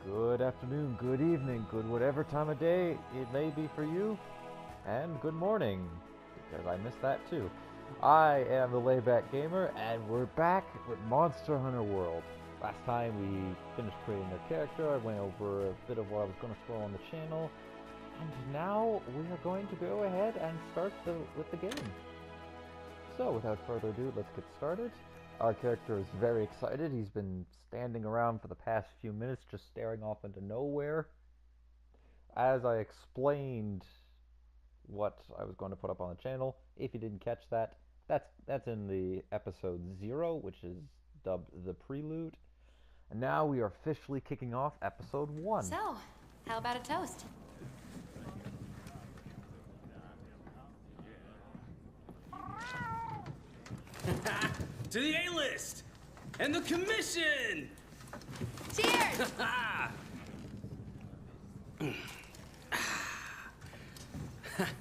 Good afternoon, good evening, good whatever time of day it may be for you, and good morning, because I missed that too. I am TheLayBackGamer, and we're back with Monster Hunter World. Last time we finished creating our character, I went over a bit of what I was going to throw on the channel, and now we are going to go ahead and start with the game. So, without further ado, let's get started. Our character is very excited. He's been standing around for the past few minutes, just staring off into nowhere. As I explained what I was going to put up on the channel, if you didn't catch that, that's in the episode 0, which is dubbed the PreLoot. And now we are officially kicking off episode 1. So, how about a toast? To the A-list! And the commission! Cheers!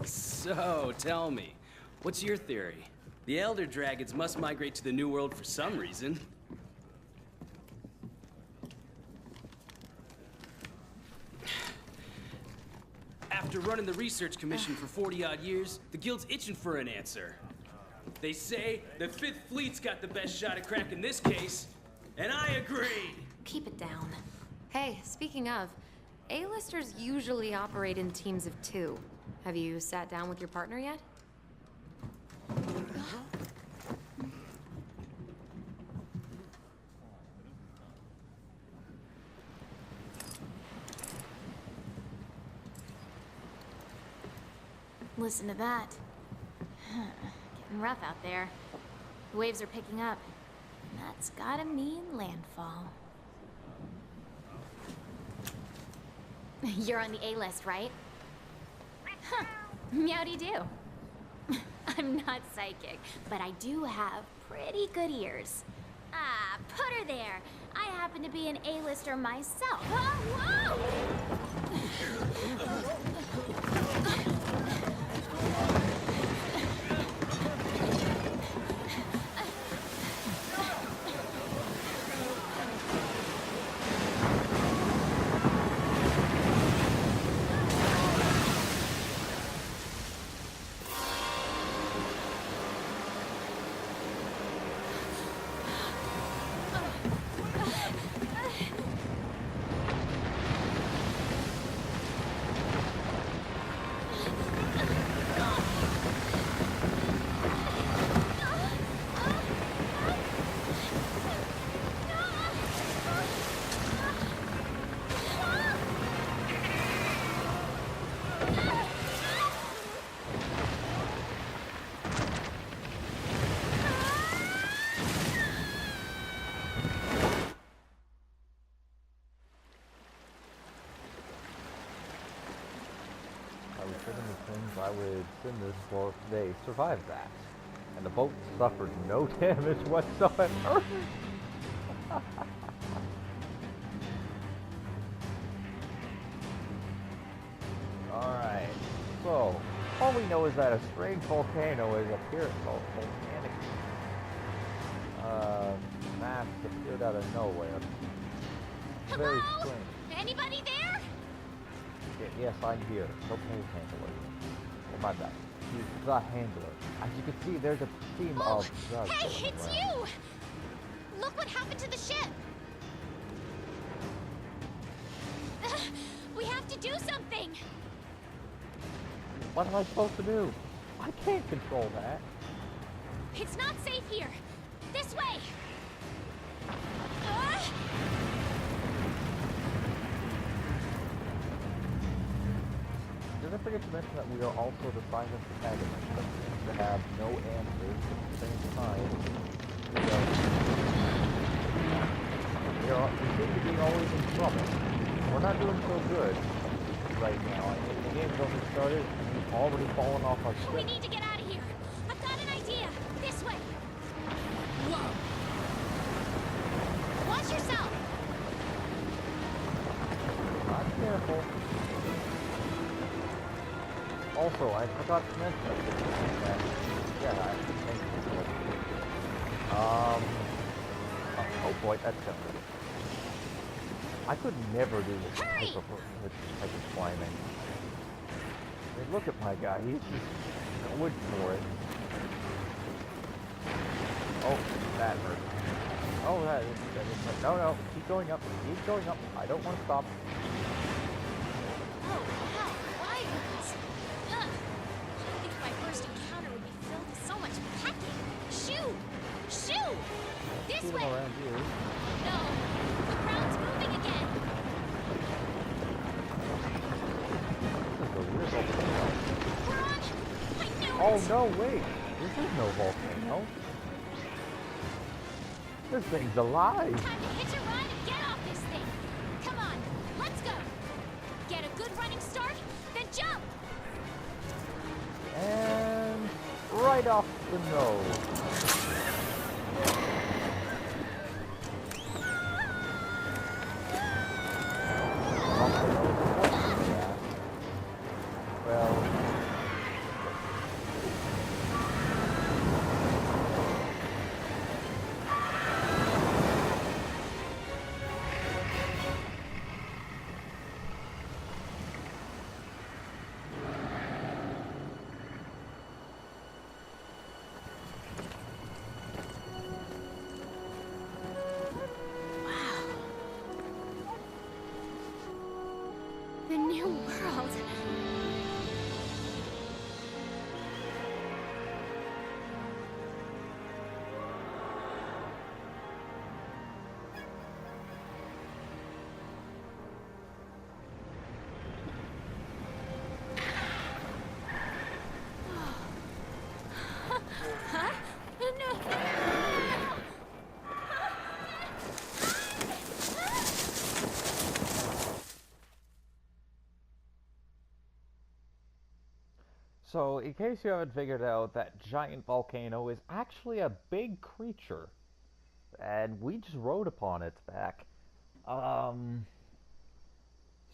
So, tell me, what's your theory? The Elder Dragons must migrate to the New World for some reason. After running the research commission for 40-odd years, the Guild's itching for an answer. They say the 5th Fleet's got the best shot at cracking this case, and I agree! Keep it down. Hey, speaking of, A-listers usually operate in teams of 2. Have you sat down with your partner yet? Listen to that. Getting rough out there. The waves are picking up. And that's gotta mean landfall. You're on the A-list, right? Huh. Meowdy-do. I'm not psychic, but I do have pretty good ears. Ah, put her there. I happen to be an A-lister myself. Oh, whoa! I would send this, well, they survived that. And the boat suffered no damage whatsoever. Alright, so, all we know is that a strange volcano is appeared, volcanic mass appeared out of nowhere. Very Hello? strange. Anybody there? Yes, I'm here. No pole handler. Oh, my bad. He's the handler. As you can see, there's a team of drugs. Hey, it's you! Look what happened to the ship! We have to do something! What am I supposed to do? I can't control that. It's not safe here! This way! Did I forget to mention that we are also the silent protagonist, but seems to have no answers at the same time. We seem to be always in trouble. We're not doing so good right now. I mean, the game's only started, and we've already fallen off our ship. We need to get out of here! I've got an idea! This way! Whoa! Watch yourself! Not careful. Also, I forgot to mention that, yeah, I think oh boy, that's good. I could never do this Hurry! type of climbing. I mean, look at my guy. He's just going for it. Oh, that hurt. Oh, that is no. Keep going up. Keep going up. I don't want to stop. Oh, wow, wires! Ugh. I think my first encounter would be filled with so much packing. Shoo! Shoo! This See them way! around you. No, the ground's moving again. This is a weird volcano. We're on! I knew Oh it! no, wait. This is no volcano. This thing's alive. Time to hitch a ride and get off this thing. Come on, let's go. Get a good running start, then jump. And right off the nose. Off the nose of what? Yeah. Well, The new world. Huh? No. so in case you haven't figured out, that giant volcano is actually a big creature. And we just rode upon its back.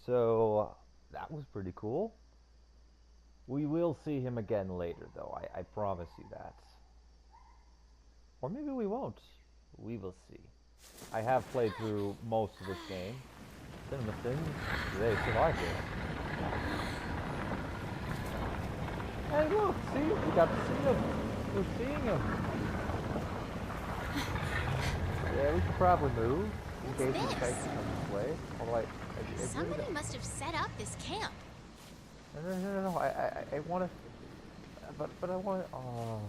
So that was pretty cool. We will see him again later, though. I promise you that. Or maybe we won't. We will see. I have played through most of this game. Cinema Sins, they survived it. Hey, look! See? We got to see him. We're seeing him. Yeah, we should probably move in case he tries to come this way. Although I really Somebody don't- must have set up this camp. No. I want to. But I want. Oh,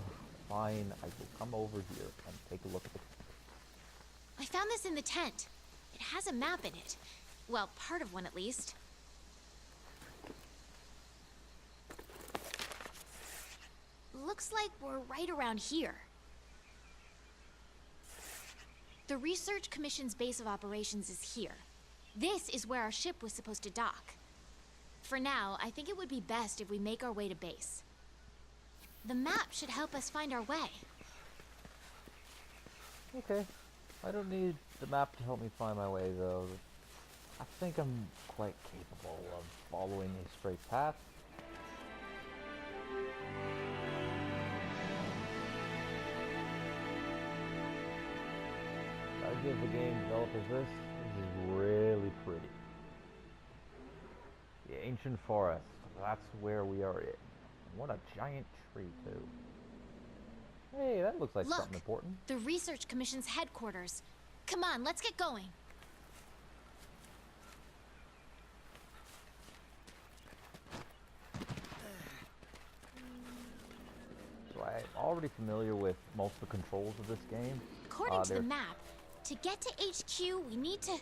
fine. I will come over here and take a look at the. I found this in the tent. It has a map in it. Well, part of one at least. Looks like we're right around here. The Research Commission's base of operations is here. This is where our ship was supposed to dock. For now, I think it would be best if we make our way to base. The map should help us find our way. Okay. I don't need the map to help me find my way, though. I think I'm quite capable of following a straight path. Gotta give the game developers this. This is really pretty. The ancient forest. That's where we are in. What a giant tree, too. Hey, that looks like Look, something important. the Research Commission's headquarters. Come on, let's get going. So I'm already familiar with most of the controls of this game. According to the There's- map, to get to HQ, we need to...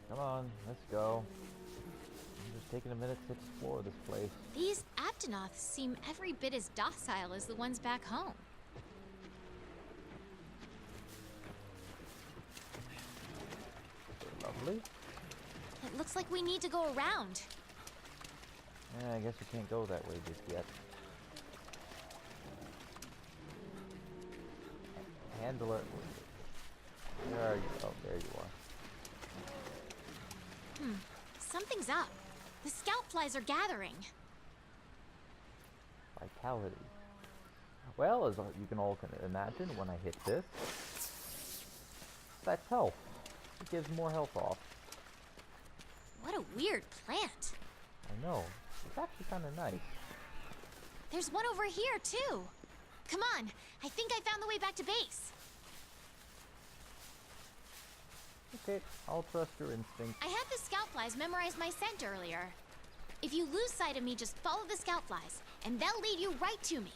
Come on, let's go. I'm just taking a minute to explore this place. These Aptonoths seem every bit as docile as the ones back home. Lovely. It looks like we need to go around. Yeah, I guess we can't go that way just yet. Handler. Where are you? Oh, there you are. Something's up. The scout flies are gathering. Vitality. Well, as you can all imagine, when I hit this, that's health. It gives more health off. What a weird plant. I know. It's actually kind of nice. There's one over here, too. Come on. I think I found the way back to base. Okay, I'll trust your instinct. I had the scout flies memorize my scent earlier. If you lose sight of me, just follow the scout flies, and they'll lead you right to me.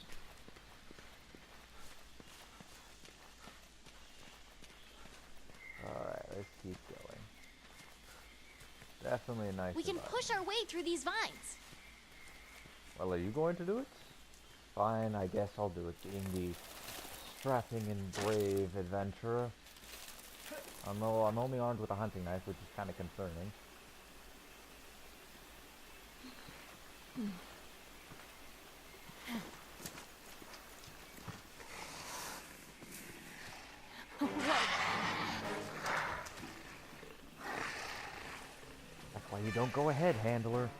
Alright, let's keep going. Definitely a nice We can environment. push our way through these vines. Well, are you going to do it? Fine, I guess I'll do it, being the strapping and brave adventurer. Although I'm only armed with a hunting knife, which is kind of concerning. That's why you don't go ahead, handler.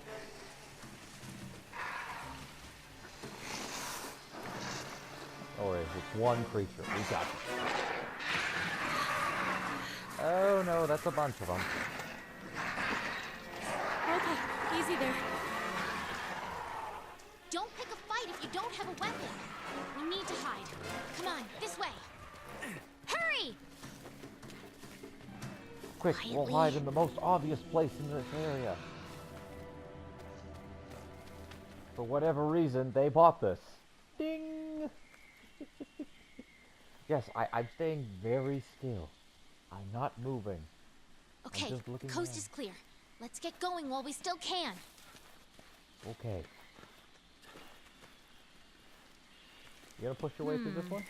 Or is it one creature? We got it. Oh no, that's a bunch of them. Okay, easy there. Don't pick a fight if you don't have a weapon. We need to hide. Come on, this way. Hurry! Quick, we'll Quietly. hide in the most obvious place in this area. For whatever reason, they bought this. Ding! Yes, I'm staying very still. I'm not moving. Okay, just looking coast around. is clear. Let's get going while we still can. Okay. You gonna push your way through this one?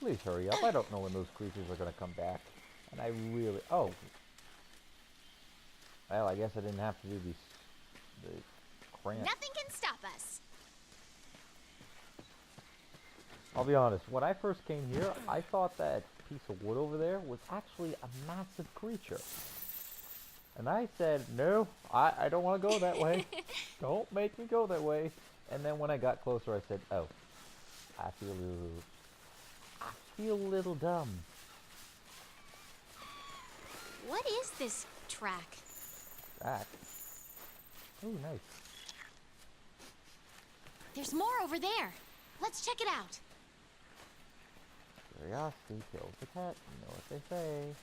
Please hurry up. I don't know when those creatures are gonna come back. And I really... Oh. Well, I guess I didn't have to do the cramp. Nothing can stop us. I'll be honest, when I first came here, I thought that piece of wood over there was actually a massive creature. And I said, no, I don't want to go that way. Don't make me go that way. And then when I got closer, I said, oh, I feel a little dumb. What is this track? That. Oh, nice. There's more over there. Let's check it out. Curiosity kills the cat, you know what they say.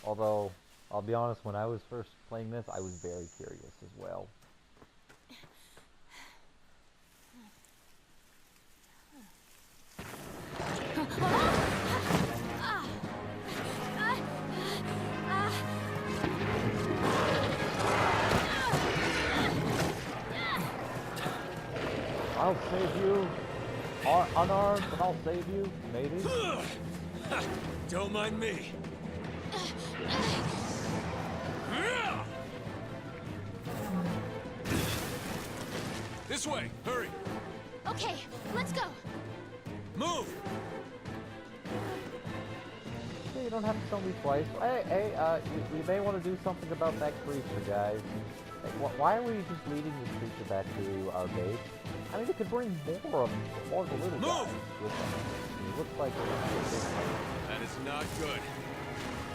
Although, I'll be honest, when I was first playing this, I was very curious as well. I'll save you. Unarmed, but I'll save you, maybe. Don't mind me. This way, hurry. Okay, let's go. Move. Okay, you don't have to tell me twice. Hey, we may want to do something about that creature, guys. Like, why are we just leading this creature back to our base? I mean, it could bring more of the little guys with them. It looks like we're gonna get this one. That is not good.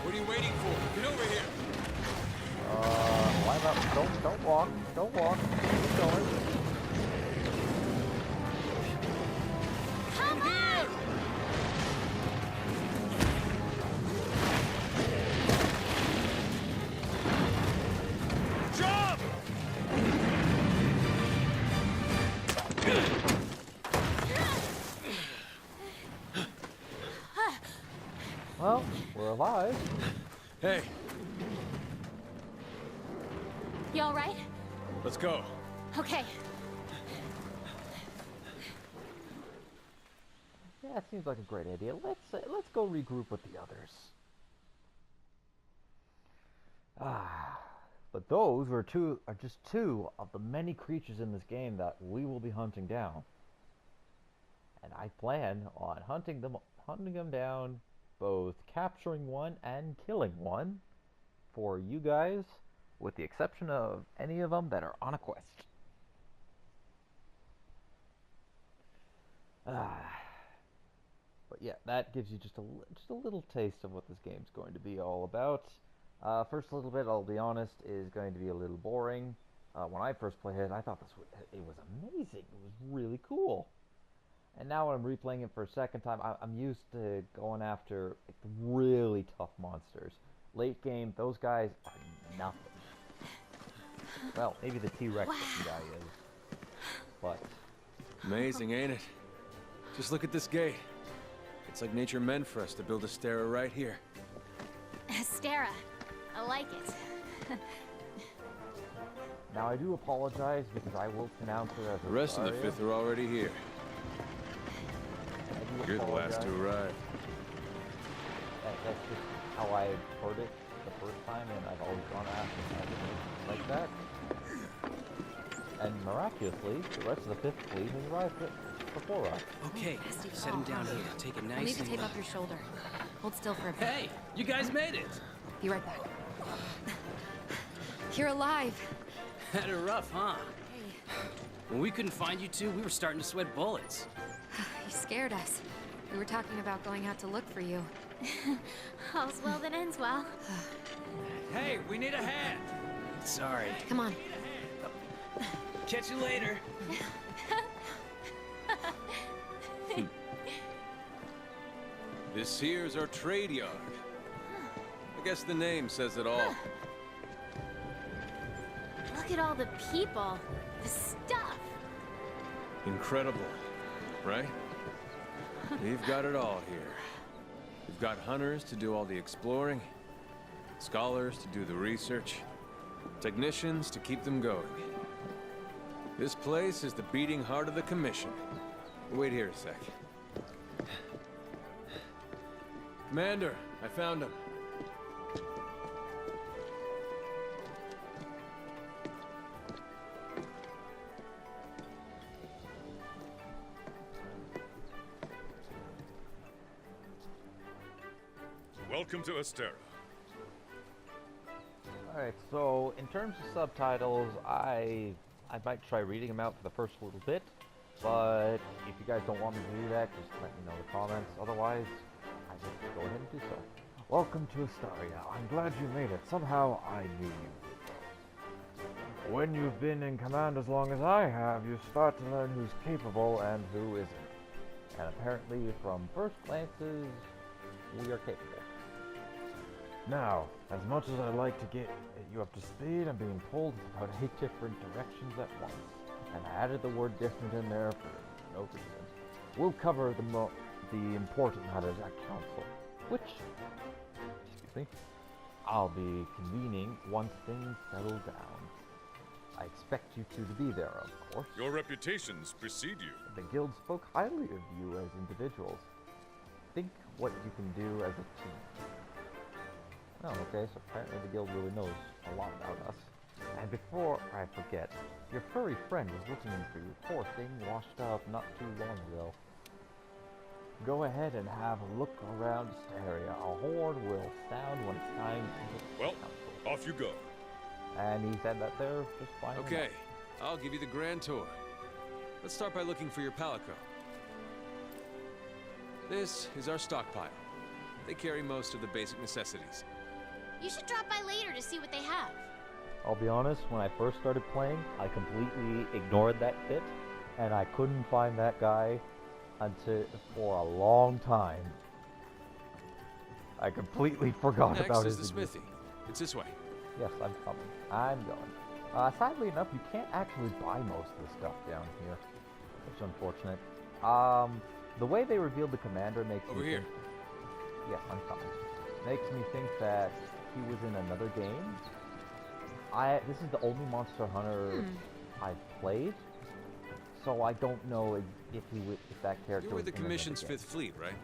What are you waiting for? Get over here. Climb up. Don't walk. Don't walk. Keep going. Come on! Jump! Well, we're alive. Hey, You all right? let's go. Okay. Yeah, it seems like a great idea. Let's go regroup with the others. But those are just two of the many creatures in this game that we will be hunting down. And I plan on hunting them down, both capturing one and killing one for you guys, with the exception of any of them that are on a quest. But yeah, that gives you just a little taste of what this game's going to be all about. First little bit, I'll be honest, is going to be a little boring. When I first played it, I thought it was amazing. It was really cool. And now when I'm replaying it for a second time, I'm used to going after like, the really tough monsters. Late game, those guys are nothing. Well, maybe the T-Rex guy is, but... Amazing, ain't it? Just look at this gate. It's like nature meant for us to build a Stera right here. Stera. I like it. Now I do apologize because I will pronounce it as a The rest of the fifth are already here. You're the last to arrive. That's just how I heard it the first time, and I've always gone after it like that. And miraculously, the rest of the fifth fleet has arrived before us. Okay, set him down here. Take it nice. I'll need to and tape up your shoulder. Hold still for a bit. Hey, you guys made it. Be right back. You're alive. Had it rough, huh? Hey, When we couldn't find you two, we were starting to sweat bullets. you scared us. We were talking about going out to look for you. All's well that ends well. Hey, we need a hand. Sorry. Come on. Catch you later. This here's our trade yard. I guess the name says it all. Look at all the people. The stuff. Incredible, right? We've got it all here. We've got hunters to do all the exploring, scholars to do the research, technicians to keep them going. This place is the beating heart of the Commission. Wait here a sec. Commander, I found him. Welcome to Astera. Alright, so in terms of subtitles, I might try reading them out for the first little bit, but if you guys don't want me to do that, just let me know in the comments. Otherwise, I just go ahead and do so. Welcome to Astaria. I'm glad you made it. Somehow I knew you would. When you've been in command as long as I have, you start to learn who's capable and who isn't. And apparently, from first glances, we are capable. Now, as much as I'd like to get you up to speed, I'm being pulled about 8 different directions at once. And I added the word different in there for no reason. We'll cover the important matters at council, which, excuse me, I'll be convening once things settle down. I expect you two to be there, of course. Your reputations precede you. The guild spoke highly of you as individuals. Think what you can do as a team. Oh, okay, so apparently the guild really knows a lot about us. And before I forget, your furry friend was looking for you. Poor thing, washed up not too long ago. Go ahead and have a look around Asteria. A horn will sound when it's time to Well, off you go. And he said that they're just fine. Okay, I'll give you the grand tour. Let's start by looking for your palico. This is our stockpile. They carry most of the basic necessities. You should drop by later to see what they have. I'll be honest, when I first started playing, I completely ignored that bit, and I couldn't find that guy for a long time. I completely forgot about his Next is the smithy. It's this way. Yes, I'm coming. I'm going. Sadly enough, you can't actually buy most of the stuff down here, which is unfortunate. The way they revealed the commander makes Over me here. think... Yes, I'm coming. Makes me think that he was in another game. This is the only Monster Hunter I've played, so I don't know if that character You're with was the in Commission's another 5th Fleet, right?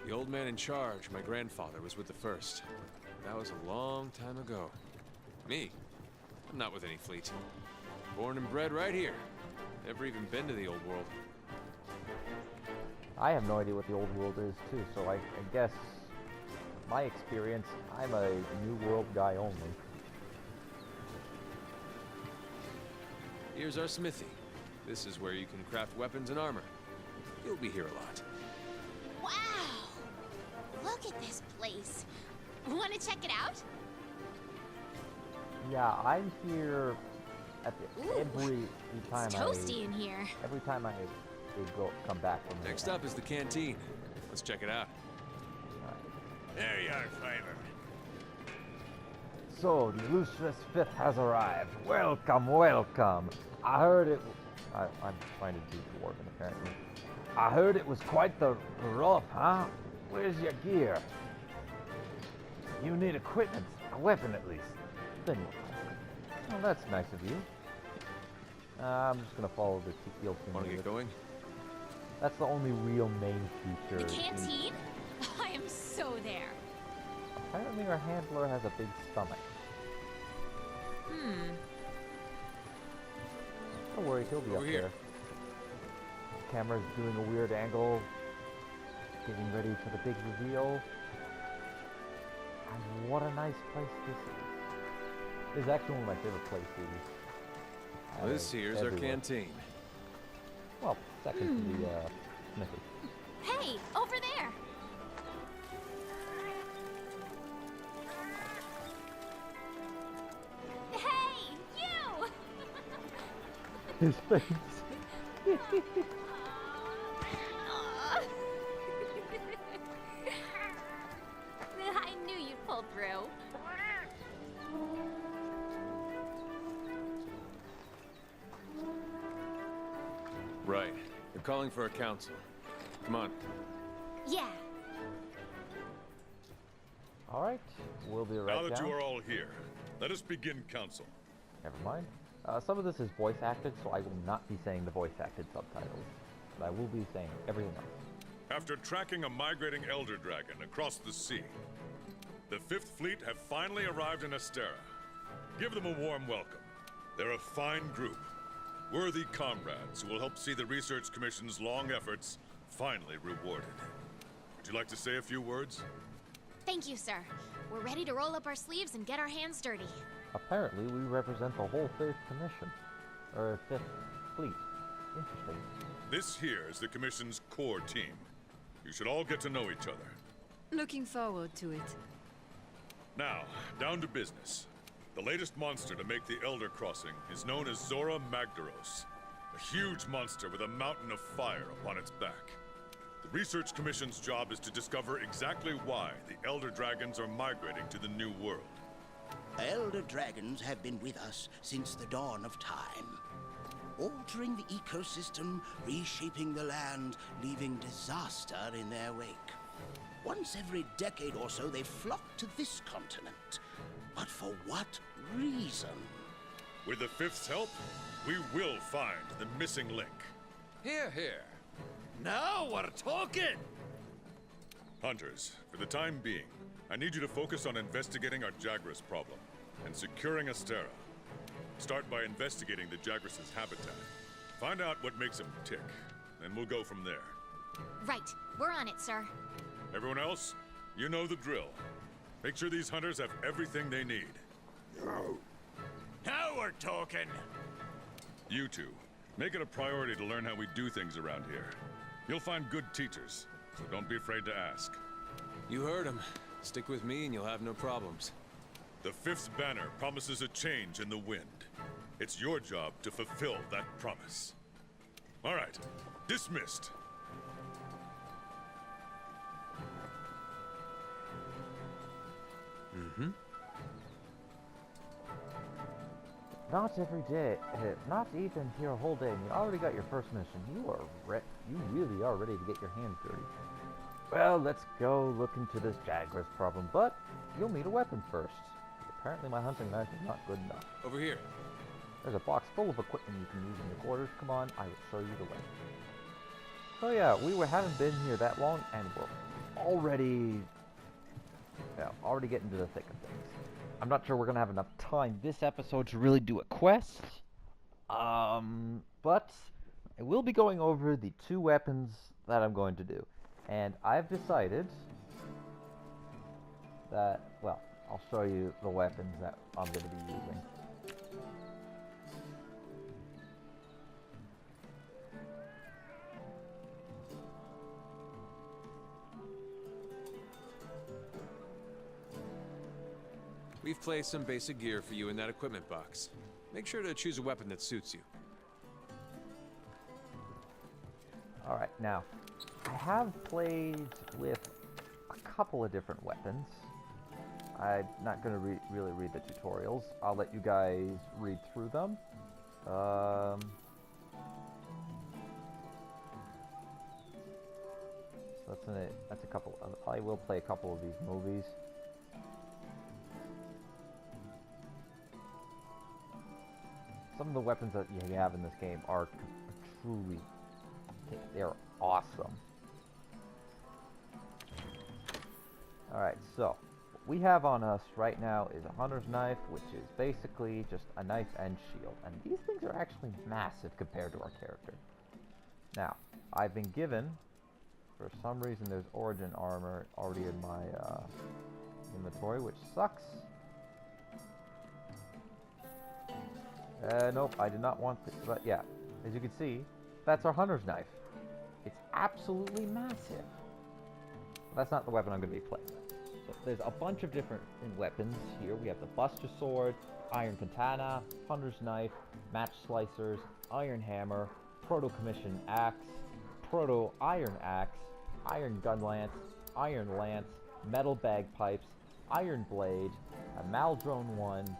The old man in charge, my grandfather, was with the 1st. That was a long time ago. Me? I'm not with any fleet. Born and bred right here. Never even been to the old world. I have no idea what the old world is too, so I guess my experience, I'm a New World guy only. Here's our smithy. This is where you can craft weapons and armor. You'll be here a lot. Wow! Look at this place. Want to check it out? Yeah, I'm here at the, Ooh, every time It's toasty in here. every time I go come back from the Next up is the Canteen. Let's check it out. There you are, Fiver. So, the illustrious fifth has arrived. Welcome, welcome. I heard it... I'm trying to do Dwarven, apparently. I heard it was quite the rough, huh? Where's your gear? You need equipment. A weapon, at least. Then we'll talk. Well, that's nice of you. I'm just gonna follow the Tequil team. Want to get going? That's the only real main feature. The canteen? I am so there. Apparently our handler has a big stomach. Don't worry, he'll be Over up here. there. The camera's doing a weird angle. Getting ready for the big reveal. And what a nice place this is. This is actually one of my favorite places. This here's our everywhere. canteen. Well, second to the smithy. Hey, over there. Hey, you! His face. Aw. I knew you'd pull through. Right. They're calling for a council. Come on. Yeah. All right, we'll be right Now that down. you are all here, let us begin council. Never mind. Some of this is voice acted, so I will not be saying the voice acted subtitles, but I will be saying everything else. After tracking a migrating elder dragon across the sea, the Fifth Fleet have finally arrived in Astera. Give them a warm welcome. They're a fine group, worthy comrades who will help see the Research Commission's long efforts finally rewarded. Would you like to say a few words? Thank you, sir. We're ready to roll up our sleeves and get our hands dirty. Apparently, we represent the whole Fifth Commission, or Fifth Fleet. Interesting. This here is the Commission's core team. You should all get to know each other. Looking forward to it. Now, down to business. The latest monster to make the Elder Crossing is known as Zora Magdaros, a huge monster with a mountain of fire upon its back. The Research Commission's job is to discover exactly why the Elder Dragons are migrating to the New World. Elder dragons have been with us since the dawn of time, altering the ecosystem, reshaping the land, leaving disaster in their wake. Once every decade or so, they flock to this continent. But for what reason? With the Fifth's help, we will find the missing link. Here, here. Now we're talking! Hunters, for the time being, I need you to focus on investigating our Jagras problem and securing Astera. Start by investigating the Jagras' habitat. Find out what makes them tick, and we'll go from there. Right. We're on it, sir. Everyone else, you know the drill. Make sure these hunters have everything they need. Now we're talking! You two, make it a priority to learn how we do things around here. You'll find good teachers, so don't be afraid to ask. You heard him. Stick with me and you'll have no problems. The Fifth's banner promises a change in the wind. It's your job to fulfill that promise. All right, dismissed. Not every day, not even here a whole day, and you already got your first mission. You really are ready to get your hands dirty. Well, let's go look into this Jagras problem, but you'll need a weapon first. Apparently my hunting knife is not good enough. Over here. There's a box full of equipment you can use in your quarters. Come on, I will show you the way. So yeah, haven't been here that long, and we're already getting to the thick of things. I'm not sure we're gonna have enough time this episode to really do a quest. But I will be going over the 2 weapons that I'm going to do. And I've decided that, well, I'll show you the weapons that I'm going to be using. We've placed some basic gear for you in that equipment box. Make sure to choose a weapon that suits you. Alright, now, I have played with a couple of different weapons. I'm not going to really read the tutorials. I'll let you guys read through them. So that's a couple of, I will play a couple of these movies. Some of the weapons that you have in this game are truly, they're awesome. Alright, so what we have on us right now is a hunter's knife, which is basically just a knife and shield. And these things are actually massive compared to our character. Now, I've been given, for some reason there's origin armor already in my inventory, which sucks. Nope, I did not want this, but yeah, as you can see, that's our hunter's knife. It's absolutely massive. That's not the weapon I'm going to be playing with. So there's a bunch of different weapons here. We have the Buster Sword, Iron Katana, Hunter's Knife, Match Slicers, Iron Hammer, Proto-Commission Axe, Proto-Iron Axe, Iron Gun Lance, Iron Lance, Metal Bagpipes, Iron Blade, a Maldrone 1,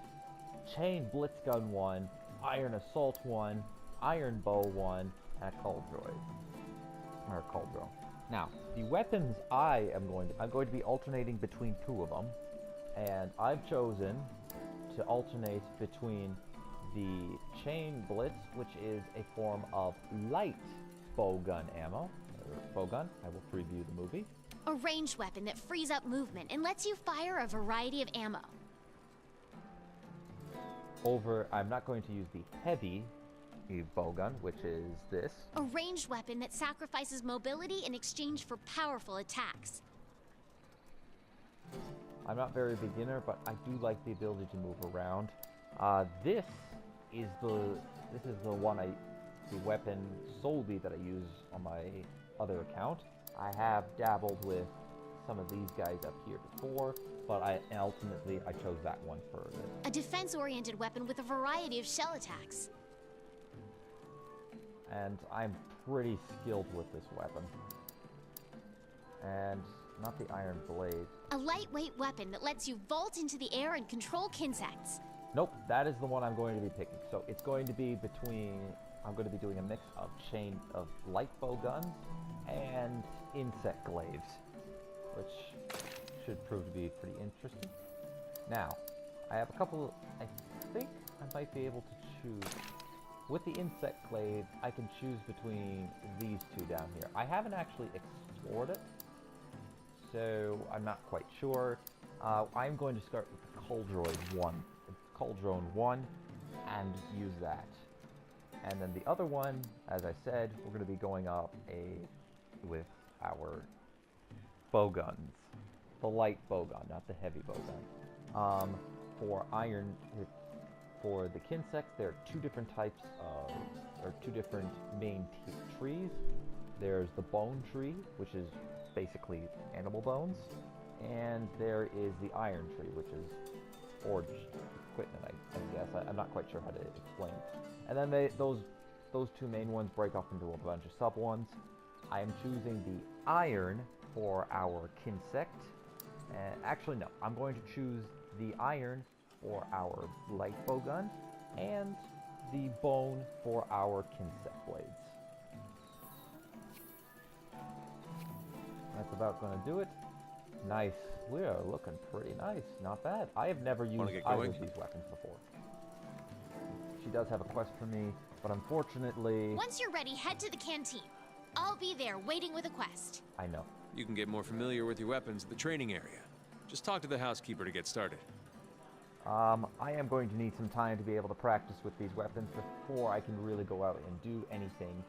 Chain Blitz Gun 1, Iron Assault 1, Iron Bow 1, and a Cauldron. Now, the weapons I'm going to be alternating between two of them, and I've chosen to alternate between the Chain Blitz, which is a form of light bowgun ammo, or bowgun. I will preview the movie. A ranged weapon that frees up movement and lets you fire a variety of ammo. I'm not going to use the heavy bowgun, which is this. A ranged weapon that sacrifices mobility in exchange for powerful attacks. I'm not very beginner, but I do like the ability to move around. This is the weapon solely that I use on my other account. I have dabbled with some of these guys up here before, but ultimately I chose that one for this. A defense-oriented weapon with a variety of shell attacks. And I'm pretty skilled with this weapon. And not the Iron Blade. A lightweight weapon that lets you vault into the air and control insects. Nope, that is the one I'm going to be picking. So it's going to be I'm going to be doing a mix of light bow guns and insect glaives, which should prove to be pretty interesting. Now, I have I think I might be able to choose. With the insect glaive, I can choose between these two down here. I haven't actually explored it, so I'm not quite sure. I'm going to start with the Cauldron 1, and use that. And then the other one, as I said, we're going to be going up with our bow guns. The light bow gun, not the heavy bow gun. For the Kinsects, there are two different types or two different main trees. There's the bone tree, which is basically animal bones, and there is the iron tree, which is forged equipment, I guess. I'm not quite sure how to explain it. And then those two main ones break off into a bunch of sub ones. I am choosing the iron for our Kinsect. Actually, no. I'm going to choose the iron for our light bowgun and the bone for our Kinsect blades. That's about going to do it. Nice. We are looking pretty nice. Not bad. I have never used either of these weapons before. She does have a quest for me, but unfortunately... Once you're ready, head to the canteen. I'll be there waiting with a quest. I know. You can get more familiar with your weapons at the training area. Just talk to the housekeeper to get started. I am going to need some time to be able to practice with these weapons before I can really go out and do anything.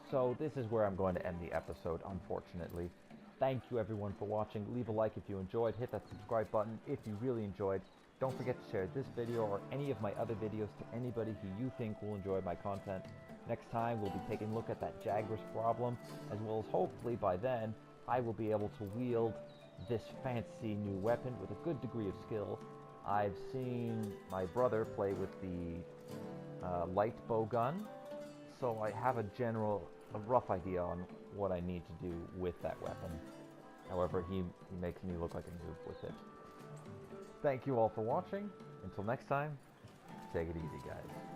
So this is where I'm going to end the episode, unfortunately. Thank you everyone for watching. Leave a like if you enjoyed. Hit that subscribe button if you really enjoyed. Don't forget to share this video or any of my other videos to anybody who you think will enjoy my content. Next time we'll be taking a look at that Jagras problem, as well as hopefully by then I will be able to wield this fancy new weapon with a good degree of skill I've seen my brother play with the light bow gun, so I have a rough idea on what I need to do with that weapon. However, he makes me look like a noob with it. Thank you all for watching. Until next time, take it easy, guys.